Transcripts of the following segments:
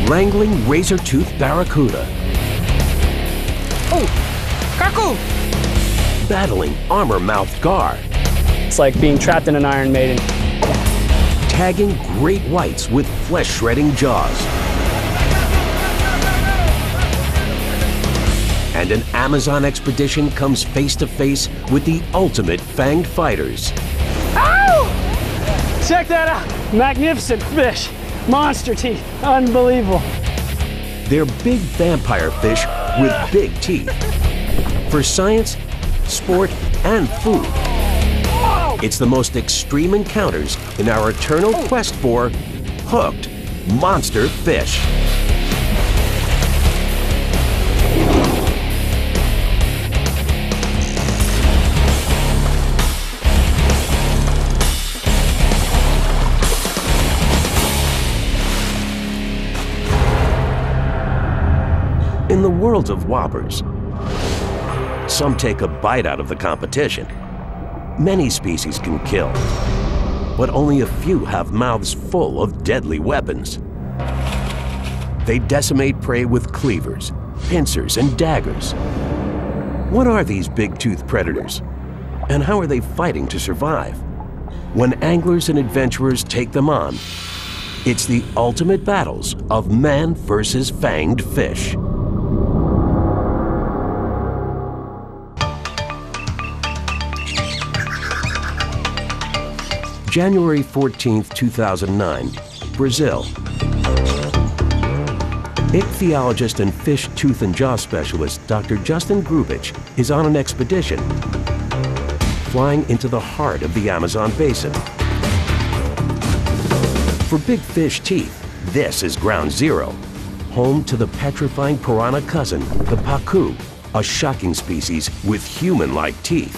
wrangling razor-toothed barracuda. Oh, Kaku! Battling armor-mouthed gar. It's like being trapped in an Iron Maiden. Tagging great whites with flesh-shredding jaws. And an Amazon expedition comes face-to-face with the ultimate fanged fighters. Ow! Check that out! Magnificent fish! Monster teeth! Unbelievable! They're big vampire fish with big teeth. For science, sport, and food. It's the most extreme encounters in our eternal quest for hooked monster fish. In the world of whoppers, some take a bite out of the competition. Many species can kill, but only a few have mouths full of deadly weapons. They decimate prey with cleavers, pincers, and daggers. What are these big-toothed predators, and how are they fighting to survive? When anglers and adventurers take them on, it's the ultimate battles of man versus fanged fish. January 14, 2009, Brazil. Ichthyologist and fish tooth and jaw specialist Dr. Justin Grubich is on an expedition, flying into the heart of the Amazon basin. For big fish teeth, this is ground zero, home to the petrifying piranha cousin, the pacu, a shocking species with human-like teeth,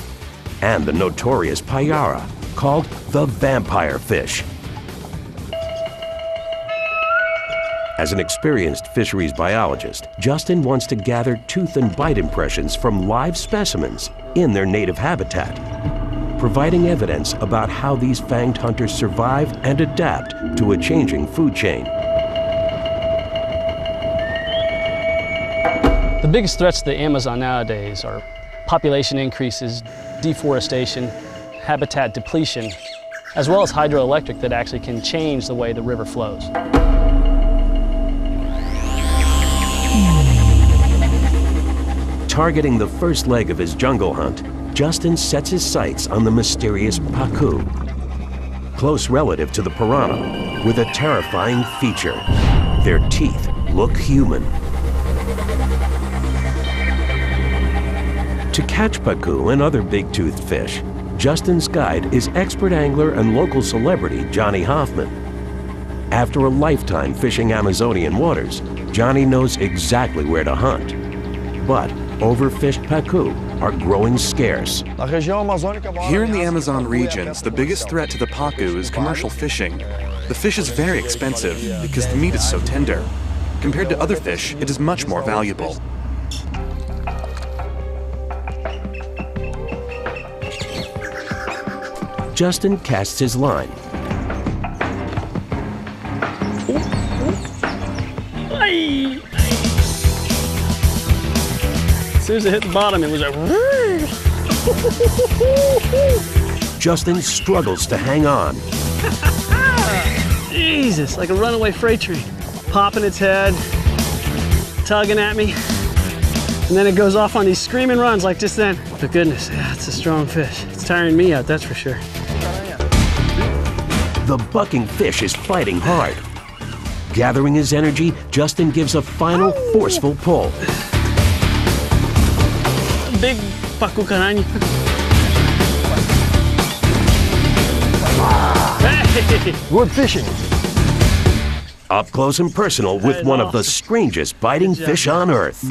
and the notorious payara, called the vampire fish. As an experienced fisheries biologist, Justin wants to gather tooth and bite impressions from live specimens in their native habitat, providing evidence about how these fanged hunters survive and adapt to a changing food chain. The biggest threats to the Amazon nowadays are population increases, deforestation, habitat depletion, as well as hydroelectric that actually can change the way the river flows. Targeting the first leg of his jungle hunt, Justin sets his sights on the mysterious pacu, close relative to the piranha, with a terrifying feature. Their teeth look human. To catch pacu and other big-toothed fish, Justin's guide is expert angler and local celebrity Johnny Hoffman. After a lifetime fishing Amazonian waters, Johnny knows exactly where to hunt. But overfished pacu are growing scarce. Here in the Amazon regions, the biggest threat to the pacu is commercial fishing. The fish is very expensive because the meat is so tender. Compared to other fish, it is much more valuable. Justin casts his line. As soon as it hit the bottom, it was a... Justin struggles to hang on. Jesus, like a runaway freight train. Popping its head, tugging at me. And then it goes off on these screaming runs like just then. But goodness, yeah, it's a strong fish. It's tiring me out, that's for sure. The bucking fish is fighting hard. Gathering his energy, Justin gives a final forceful pull. Big pacu caranho. Hey! Good fishing. Up close and personal with one of the strangest biting fish on Earth.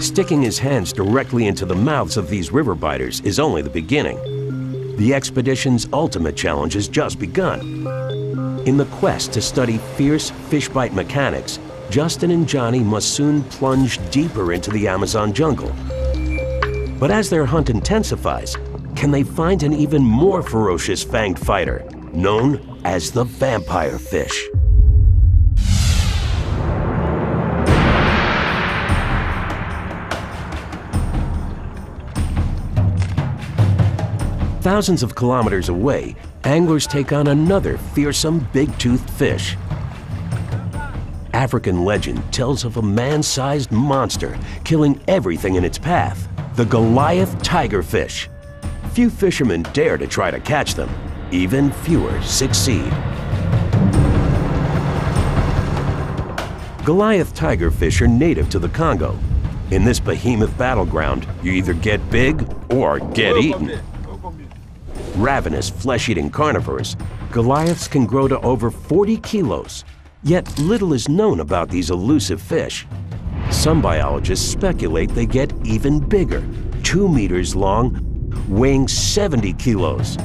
Sticking his hands directly into the mouths of these river biters is only the beginning. The expedition's ultimate challenge has just begun. In the quest to study fierce fish bite mechanics, Justin and Johnny must soon plunge deeper into the Amazon jungle. But as their hunt intensifies, can they find an even more ferocious fanged fighter, known as the vampire fish? Thousands of kilometers away, anglers take on another fearsome big-toothed fish. African legend tells of a man-sized monster killing everything in its path, the Goliath tigerfish. Few fishermen dare to try to catch them. Even fewer succeed. Goliath tigerfish are native to the Congo. In this behemoth battleground, you either get big or get eaten. Ravenous, flesh-eating carnivores, Goliaths can grow to over 40 kilos. Yet little is known about these elusive fish. Some biologists speculate they get even bigger, 2 meters long, weighing 70 kilos.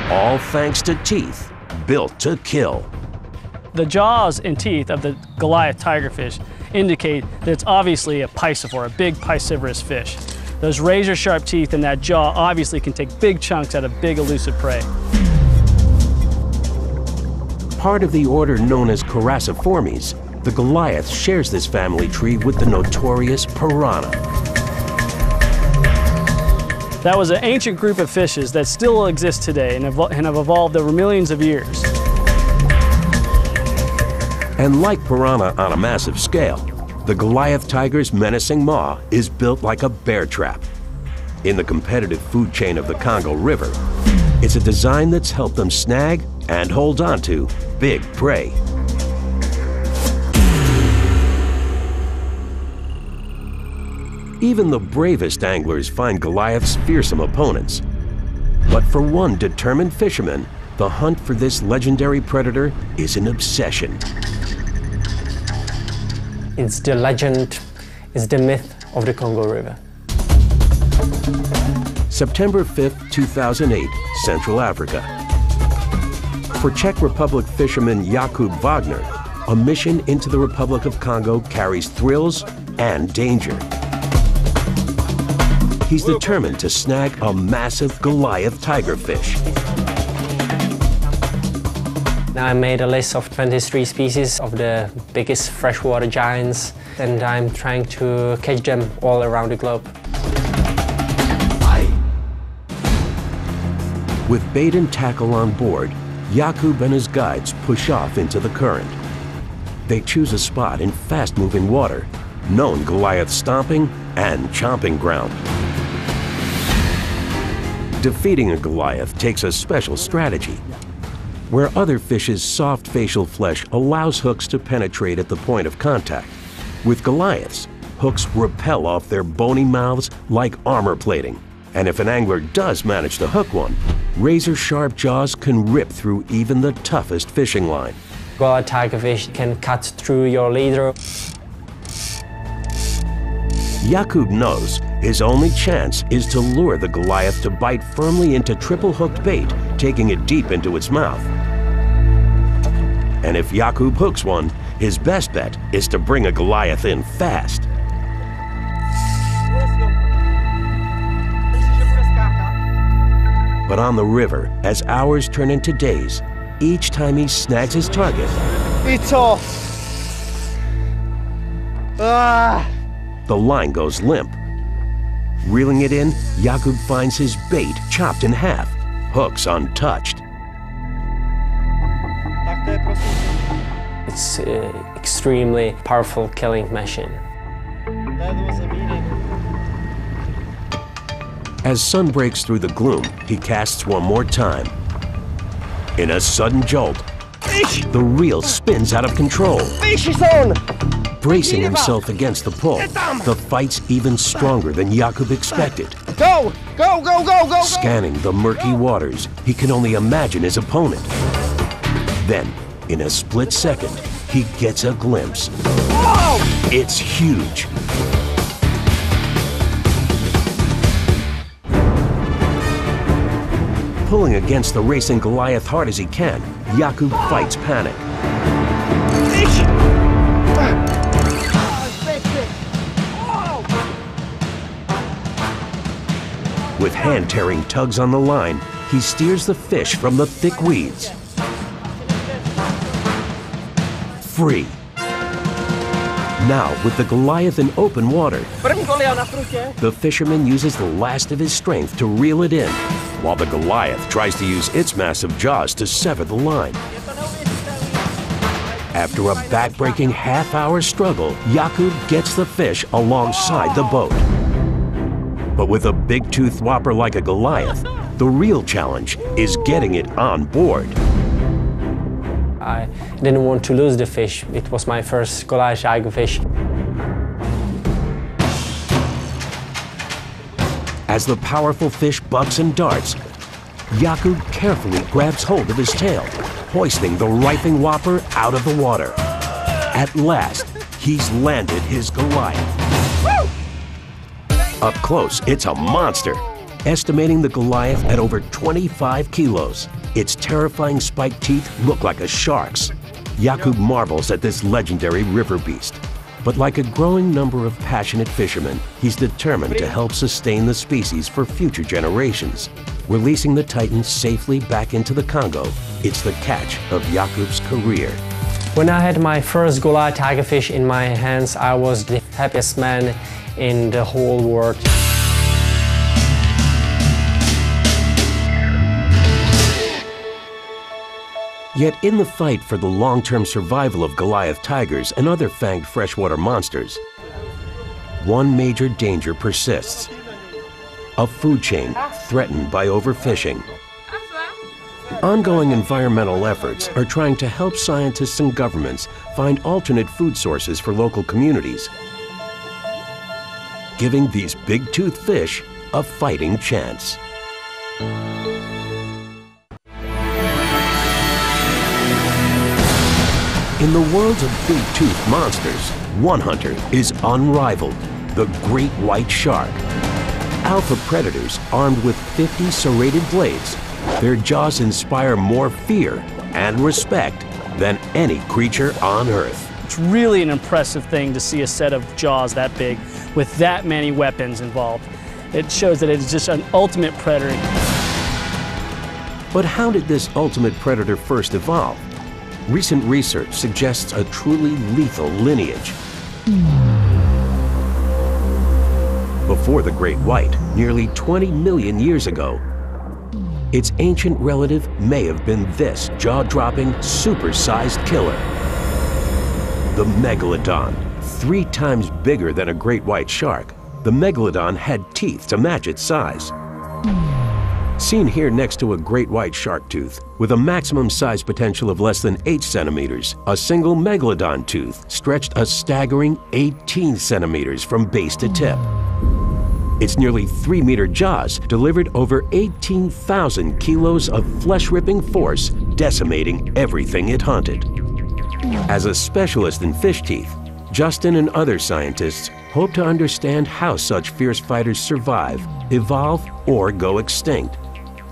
All thanks to teeth built to kill. The jaws and teeth of the Goliath tigerfish indicate that it's obviously a piscivore, a big piscivorous fish. Those razor-sharp teeth in that jaw obviously can take big chunks out of big elusive prey. Part of the order known as Coraciformes, the Goliath shares this family tree with the notorious piranha. That was an ancient group of fishes that still exist today and have evolved over millions of years. And like piranha on a massive scale, the Goliath tiger's menacing maw is built like a bear trap. In the competitive food chain of the Congo River, it's a design that's helped them snag and hold on to big prey. Even the bravest anglers find Goliaths fearsome opponents. But for one determined fisherman, the hunt for this legendary predator is an obsession. It's the legend, it's the myth of the Congo River. September 5th, 2008, Central Africa. For Czech Republic fisherman Jakub Wagner, a mission into the Republic of Congo carries thrills and danger. He's determined to snag a massive Goliath tigerfish. Now I made a list of 23 species of the biggest freshwater giants, and I'm trying to catch them all around the globe. With bait and tackle on board, Jakub and his guides push off into the current. They choose a spot in fast-moving water, known Goliath stomping and chomping ground. Defeating a Goliath takes a special strategy. Where other fish's soft facial flesh allows hooks to penetrate at the point of contact, with Goliaths, hooks repel off their bony mouths like armor plating. And if an angler does manage to hook one, razor-sharp jaws can rip through even the toughest fishing line. Goliath tigerfish can cut through your leader. Jakub knows his only chance is to lure the Goliath to bite firmly into triple-hooked bait, taking it deep into its mouth. And if Jakub hooks one, his best bet is to bring a Goliath in fast. But on the river, as hours turn into days, each time he snags his target, It's off. the line goes limp. Reeling it in, Jakub finds his bait chopped in half, hooks untouched. It's an extremely powerful killing machine. As sun breaks through the gloom, he casts one more time. In a sudden jolt, the reel spins out of control. Fish is on. Bracing himself against the pull, the fight's even stronger than Jakub expected. Go, go, go, go, go. Scanning the murky waters, he can only imagine his opponent. Then, in a split second, he gets a glimpse. It's huge. Pulling against the racing Goliath hard as he can, Jakub fights panic. With hand-tearing tugs on the line, he steers the fish from the thick weeds. Free. Now, with the Goliath in open water, the fisherman uses the last of his strength to reel it in, while the Goliath tries to use its massive jaws to sever the line. After a back-breaking half-hour struggle, Jakub gets the fish alongside the boat. But with a big-toothed whopper like a Goliath, the real challenge is getting it on board. I didn't want to lose the fish. It was my first Goliath tiger fish. As the powerful fish bucks and darts, Jakub carefully grabs hold of his tail, hoisting the writhing whopper out of the water. At last, he's landed his Goliath. Up close, it's a monster, estimating the Goliath at over 25 kilos. Its terrifying spiked teeth look like a shark's. Jakub marvels at this legendary river beast. But like a growing number of passionate fishermen, he's determined to help sustain the species for future generations. Releasing the Titan safely back into the Congo, it's the catch of Jakub's career. When I had my first Goliath tiger fish in my hands, I was the happiest man in the whole world. Yet in the fight for the long-term survival of Goliath tigers and other fanged freshwater monsters, one major danger persists: a food chain threatened by overfishing. Ongoing environmental efforts are trying to help scientists and governments find alternate food sources for local communities, giving these big-toothed fish a fighting chance. In the world of big-toothed monsters, one hunter is unrivaled: the great white shark. Alpha predators armed with 50 serrated blades, their jaws inspire more fear and respect than any creature on Earth. It's really an impressive thing to see a set of jaws that big with that many weapons involved. It shows that it's just an ultimate predator. But how did this ultimate predator first evolve? Recent research suggests a truly lethal lineage. Before the great white, nearly 20 million years ago, its ancient relative may have been this jaw-dropping, super-sized killer. The megalodon. 3 times bigger than a great white shark, the megalodon had teeth to match its size. Seen here next to a great white shark tooth, with a maximum size potential of less than 8 centimeters, a single megalodon tooth stretched a staggering 18 centimeters from base to tip. Its nearly 3-meter jaws delivered over 18,000 kilos of flesh-ripping force, decimating everything it hunted. As a specialist in fish teeth, Justin and other scientists hope to understand how such fierce fighters survive, evolve, or go extinct.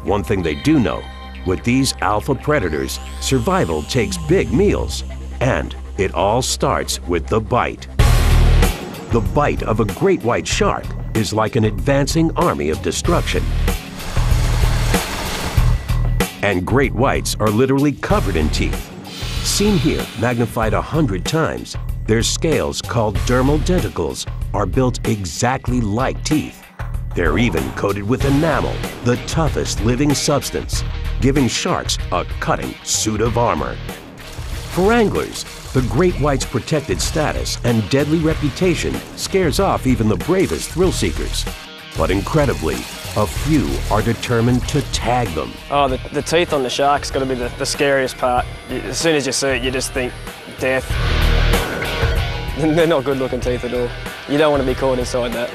One thing they do know: with these alpha predators, survival takes big meals, and it all starts with the bite. The bite of a great white shark is like an advancing army of destruction. And great whites are literally covered in teeth. Seen here, magnified 100 times, their scales, called dermal denticles, are built exactly like teeth. They're even coated with enamel, the toughest living substance, giving sharks a cutting suit of armor. For anglers, the great white's protected status and deadly reputation scares off even the bravest thrill seekers. But incredibly, a few are determined to tag them. Oh, the teeth on the shark's got to be the scariest part. As soon as you see it, you just think death. They're not good-looking teeth at all. You don't want to be caught inside that.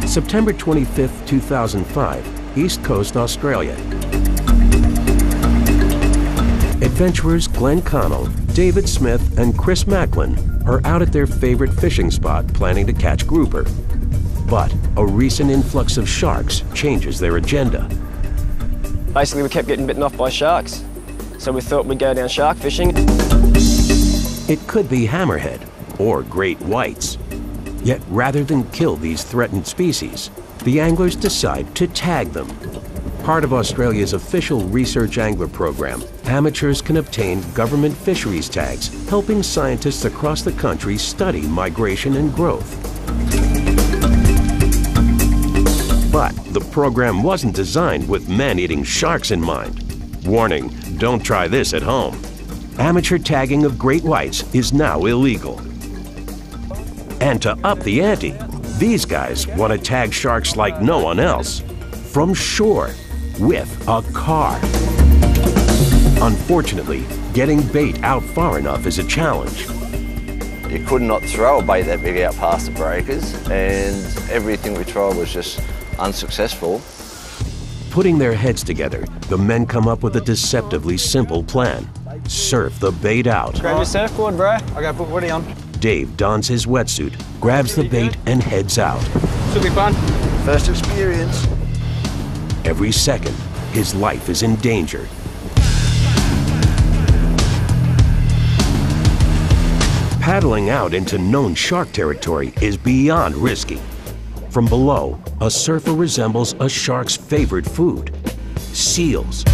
September 25, 2005, East Coast, Australia. Adventurers Glenn Connell, David Smith, and Chris Macklin are out at their favorite fishing spot planning to catch grouper. But a recent influx of sharks changes their agenda. Basically, we kept getting bitten off by sharks, so we thought we'd go down shark fishing. It could be hammerhead or great whites. Yet rather than kill these threatened species, the anglers decide to tag them. Part of Australia's official research angler program, amateurs can obtain government fisheries tags, helping scientists across the country study migration and growth. But the program wasn't designed with man-eating sharks in mind. Warning, don't try this at home. Amateur tagging of great whites is now illegal. And to up the ante, these guys want to tag sharks like no one else, from shore, with a car. Unfortunately, getting bait out far enough is a challenge. You could not throw a bait that big out past the breakers, and everything we tried was just unsuccessful. Putting their heads together, the men come up with a deceptively simple plan. Surf the bait out. Grab your surfboard, bro. I gotta put Woody on. Dave dons his wetsuit, grabs the bait, and heads out. Should be fun. First experience. Every second, his life is in danger. Paddling out into known shark territory is beyond risky. From below, a surfer resembles a shark's favorite food: seals,